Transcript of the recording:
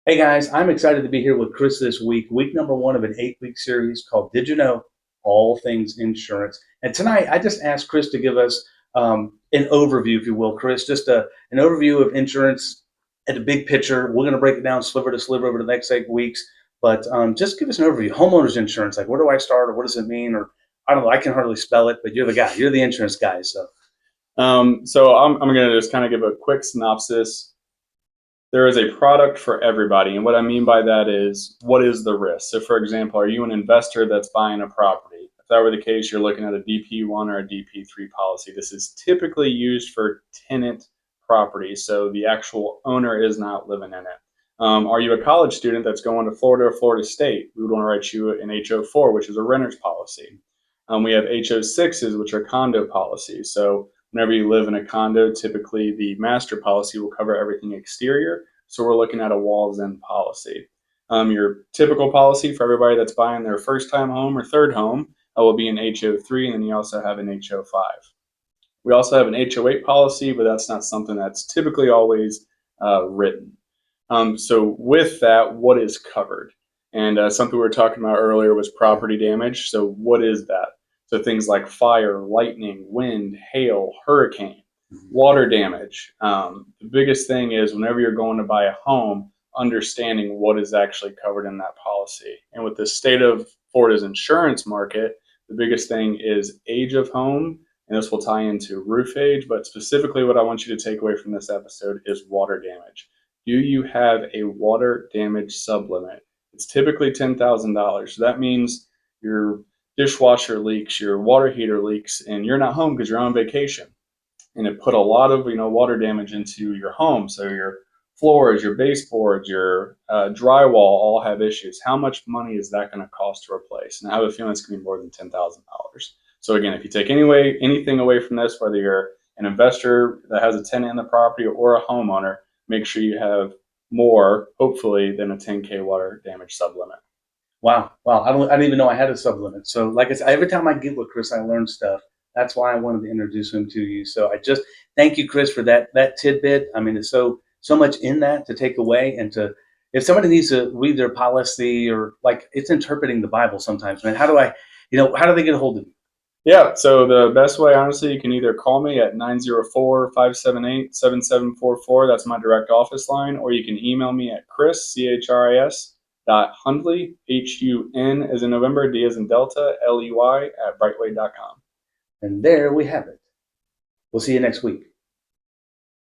Hey guys, I'm excited to be here with Chris this week, week number one of an 8-week series called Did You Know? All Things Insurance. And tonight I just asked Chris to give us an overview, if you will, Chris, just an overview of insurance at the big picture. We're going to break it down sliver to sliver over the next 8 weeks, but just give us an overview. Homeowners insurance, like where do I start or what does it mean? Or I don't know, I can hardly spell it, but you're the guy, you're the insurance guy. So, I'm going to just kind of give a quick synopsis. There is a product for everybody. And what I mean by that is, what is the risk? So, for example, are you an investor that's buying a property? If that were the case, you're looking at a DP1 or a DP3 policy. This is typically used for tenant property, so the actual owner is not living in it. Are you a college student that's going to Florida or Florida State? We would want to write you an HO4, which is a renter's policy. We have HO6s, which are condo policies. So whenever you live in a condo, typically the master policy will cover everything exterior. So we're looking at a walls-in policy. Your typical policy for everybody that's buying their first-time home or third home will be an HO3, and then you also have an HO5. We also have an HO8 policy, but that's not something that's typically always written. So with that, what is covered? And something we were talking about earlier was property damage. So what is that? So things like fire, lightning, wind, hail, hurricane, water damage. The biggest thing is whenever you're going to buy a home, understanding what is actually covered in that policy. And with the state of Florida's insurance market, the biggest thing is age of home, and this will tie into roof age, but specifically what I want you to take away from this episode is water damage. Do you have a water damage sublimit? It's typically $10,000. So that means your dishwasher leaks, your water heater leaks, and you're not home because you're on vacation. And it put a lot of water damage into your home. So your floors, your baseboards, your drywall all have issues. How much money is that going to cost to replace? And I have a feeling it's going to be more than $10,000. So again, if you take anything away from this, whether you're an investor that has a tenant in the property or a homeowner, make sure you have more, hopefully, than a 10K water damage sublimit. wow, wow, I didn't even know I had a sublimit. So, like I said, every time I get with Chris, I learn stuff. That's why I wanted to introduce him to you. So I just thank you, Chris, for that tidbit. I mean, there's so much in that to take away, and to if somebody needs to read their policy or like it's interpreting the Bible sometimes, man. How do they get a hold of you? Yeah, so the best way, honestly, you can either call me at 904-578-7744. That's my direct office line, or you can email me at Chris, CHRIS, Hundley, HUN as in November, D as in Delta, LEY at brightway.com. And there we have it. We'll see you next week.